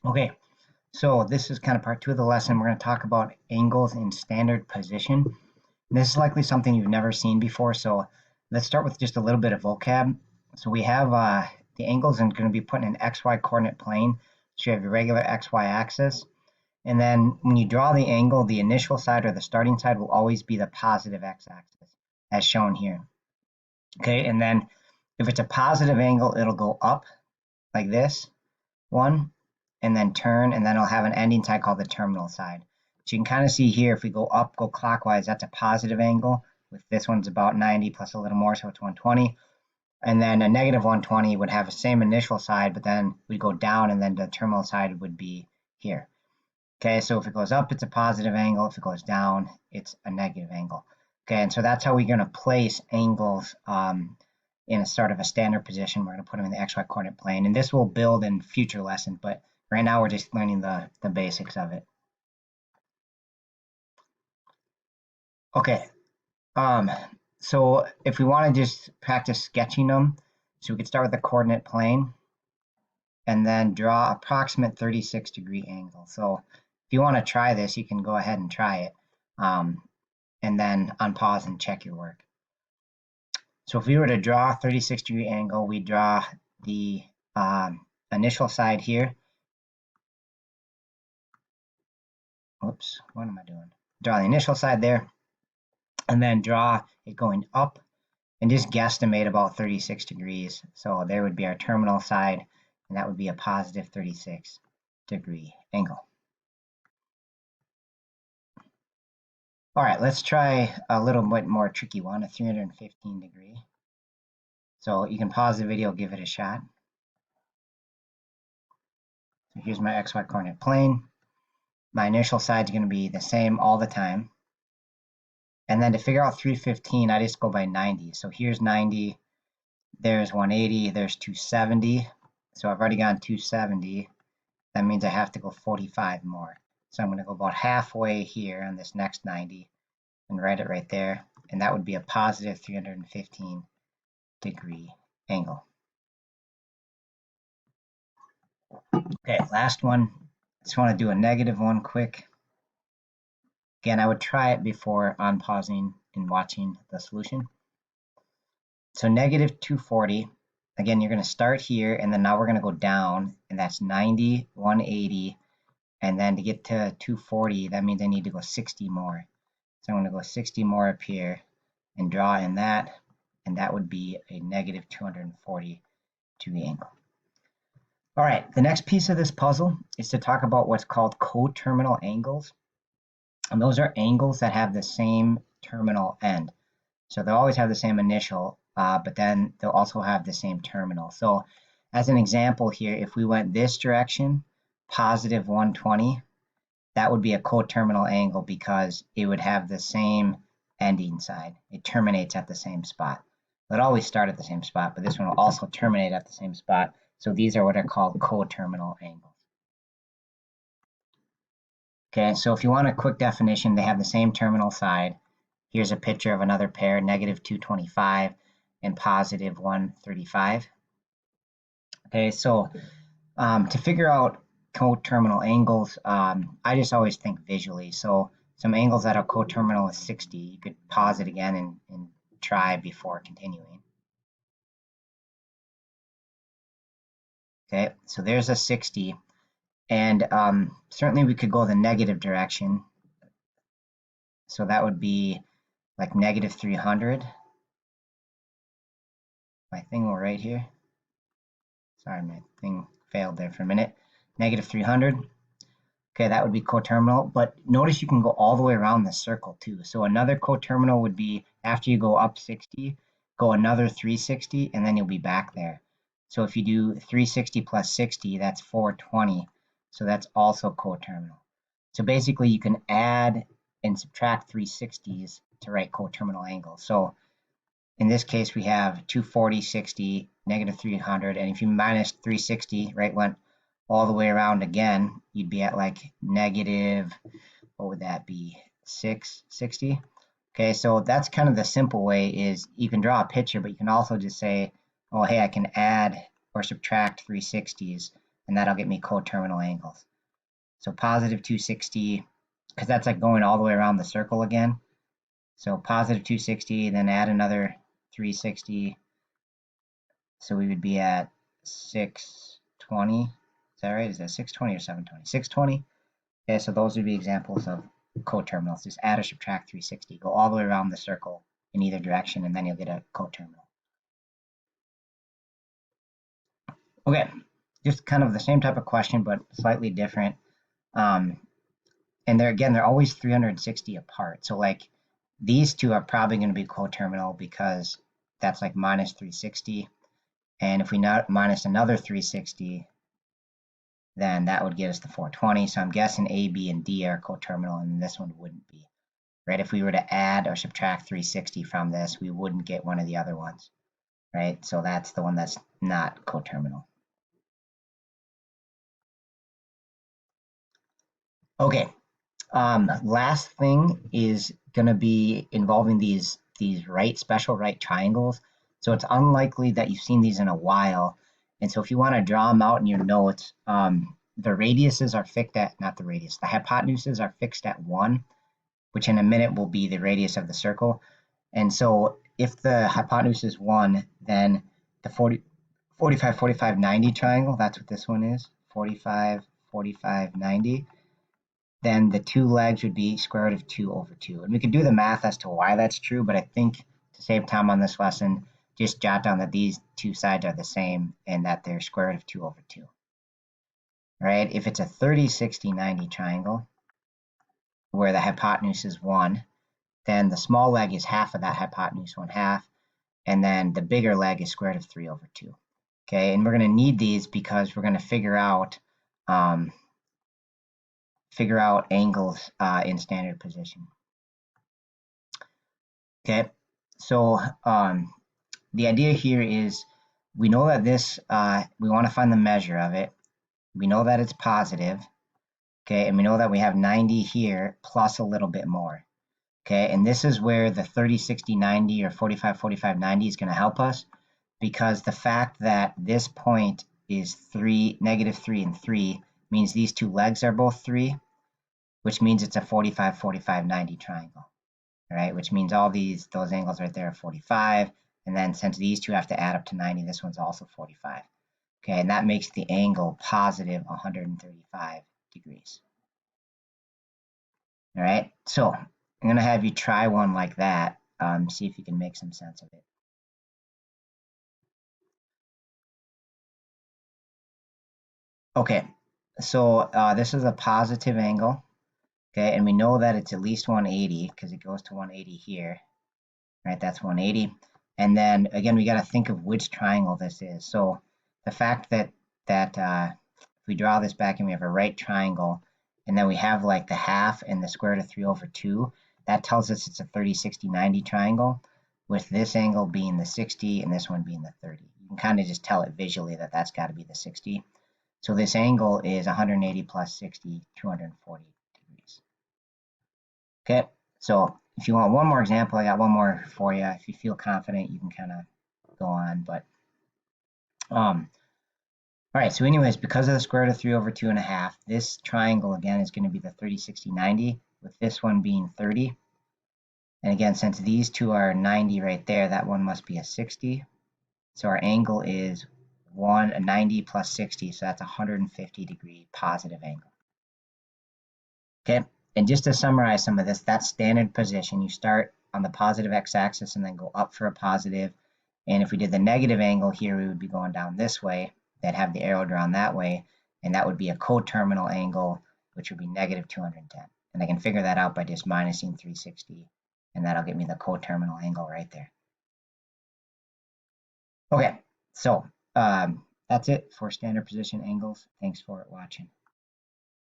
Okay, so this is kind of part 2 of the lesson. We're going to talk about angles in standard position. This is likely something you've never seen before, so let's start with just a little bit of vocab. So we have the angles are going to be put in an XY coordinate plane. So you have your regular XY axis. And then when you draw the angle, the initial side or the starting side will always be the positive x-axis, as shown here. Okay, and then if it's a positive angle, it'll go up like this, one, and then turn, and then it'll have an ending side called the terminal side. So you can kind of see here, if we go up, go clockwise, that's a positive angle. With this one's about 90 plus a little more, so it's 120. And then a negative 120 would have the same initial side, but then we'd go down, and then the terminal side would be here. Okay, so if it goes up, it's a positive angle. If it goes down, it's a negative angle. Okay, and so that's how we're going to place angles in a sort of a standard position. We're going to put them in the XY coordinate plane, and this will build in future lessons, but right now we're just learning the basics of it. Okay, so if we want to just practice sketching them, so we could start with the coordinate plane and then draw approximate 36-degree angle. So if you want to try this, you can go ahead and try it. And then unpause and check your work. So if we were to draw a 36-degree angle, we draw the initial side here. Whoops, what am I doing? Draw the initial side there, and then draw it going up, and just guesstimate about 36 degrees. So there would be our terminal side, and that would be a positive 36-degree angle. All right, let's try a little bit more tricky one, a 315-degree. So you can pause the video, give it a shot. So here's my XY coordinate plane. My initial side is going to be the same all the time. And then to figure out 315, I just go by 90. So here's 90, there's 180, there's 270. So I've already gone 270. That means I have to go 45 more. So I'm going to go about halfway here on this next 90 and write it right there. And that would be a positive 315-degree angle. Okay, last one. Just want to do a negative one quick. Again, I would try it before unpausing and watching the solution. So negative 240, again, you're going to start here, and then now we're going to go down, and that's 90, 180, and then to get to 240, that means I need to go 60 more. So I'm going to go 60 more up here and draw in that, and that would be a negative 240-degree angle. All right, the next piece of this puzzle is to talk about what's called coterminal angles. And those are angles that have the same terminal end. So they'll always have the same initial, but then they'll also have the same terminal. So as an example here, if we went this direction, positive 120, that would be a coterminal angle because it would have the same ending side. It terminates at the same spot. It always start at the same spot, but this one will also terminate at the same spot. So these are what are called coterminal angles. Okay, so if you want a quick definition, they have the same terminal side. Here's a picture of another pair, negative 225 and positive 135. Okay, so to figure out coterminal angles, I just always think visually. So some angles that are coterminal is 60. You could pause it again and try before continuing. Okay, so there's a 60. And certainly we could go the negative direction. So that would be like negative 300. My thing will right here. Sorry, my thing failed there for a minute. Negative 300. Okay, that would be coterminal. But notice you can go all the way around the circle too. So another coterminal would be after you go up 60, go another 360, and then you'll be back there. So if you do 360 plus 60, that's 420. So that's also coterminal. So basically you can add and subtract 360s to write coterminal angles. So in this case, we have 240, 60, negative 300. And if you minus 360, right, went all the way around again, you'd be at like negative, what would that be, 660? Okay, so that's kind of the simple way is you can draw a picture, but you can also just say, oh, hey, I can add or subtract 360s and that'll get me coterminal angles. So positive 260, because that's like going all the way around the circle again. So positive 260, then add another 360. So we would be at 620. Is that right? Is that 620 or 720? 620. Okay, so those would be examples of coterminals. Just add or subtract 360. Go all the way around the circle in either direction, and then you'll get a coterminal. Okay, just kind of the same type of question, but slightly different. And they're always 360 apart. So like these two are probably going to be coterminal because that's like minus 360. And if we not minus another 360, then that would get us to 420. So I'm guessing A, B, and D are coterminal, and this one wouldn't be. Right? If we were to add or subtract 360 from this, we wouldn't get one of the other ones. Right? So that's the one that's not coterminal. Okay. Last thing is going to be involving these special right triangles. So it's unlikely that you've seen these in a while. And so if you want to draw them out in your notes, the radiuses are fixed at, not the radius, the hypotenuses are fixed at 1, which in a minute will be the radius of the circle. And so if the hypotenuse is 1, then the 45, 45, 90 triangle, that's what this one is, 45, 45, 90. Then the two legs would be square root of 2 over 2. And we could do the math as to why that's true, but I think to save time on this lesson, just jot down that these two sides are the same and that they're square root of 2 over 2. All right, if it's a 30, 60, 90 triangle, where the hypotenuse is 1, then the small leg is half of that hypotenuse, 1/2, and then the bigger leg is square root of 3 over 2. Okay, and we're going to need these because we're going to figure out angles in standard position. Okay, so the idea here is we know that this, we want to find the measure of it. We know that it's positive, okay, and we know that we have 90 here plus a little bit more. Okay, and this is where the 30, 60, 90 or 45, 45, 90 is going to help us, because the fact that this point is negative 3 and 3 means these two legs are both 3, which means it's a 45, 45, 90 triangle. All right, which means all those angles right there are 45, and then since these two have to add up to 90, this one's also 45. Okay, and that makes the angle positive 135 degrees. All right, so I'm going to have you try one like that, see if you can make some sense of it. Okay, so this is a positive angle, okay, and we know that it's at least 180 because it goes to 180 here, right? That's 180. And then again, we got to think of which triangle this is. So the fact that if we draw this back and we have a right triangle, and then we have like the half and the square root of 3 over 2, that tells us it's a 30, 60, 90 triangle, with this angle being the 60 and this one being the 30. You can kind of just tell it visually that that's got to be the 60. So this angle is 180 plus 60, 240 degrees. Okay, so if you want one more example, I got one more for you. If you feel confident, you can kind of go on. But all right, so anyways, because of the square root of 3 over 2.5, this triangle again is going to be the 30, 60, 90, with this one being 30. And again, since these two are 90 right there, that one must be a 60. So our angle is 90 plus 60, so that's a 150 degree positive angle. Okay, and just to summarize some of this, that's standard position. You start on the positive x-axis and then go up for a positive. And if we did the negative angle here, we would be going down this way. That'd have the arrow drawn that way, and that would be a coterminal angle, which would be negative 210. And I can figure that out by just minusing 360, and that'll get me the coterminal angle right there. Okay, so that's it for standard position angles. Thanks for watching.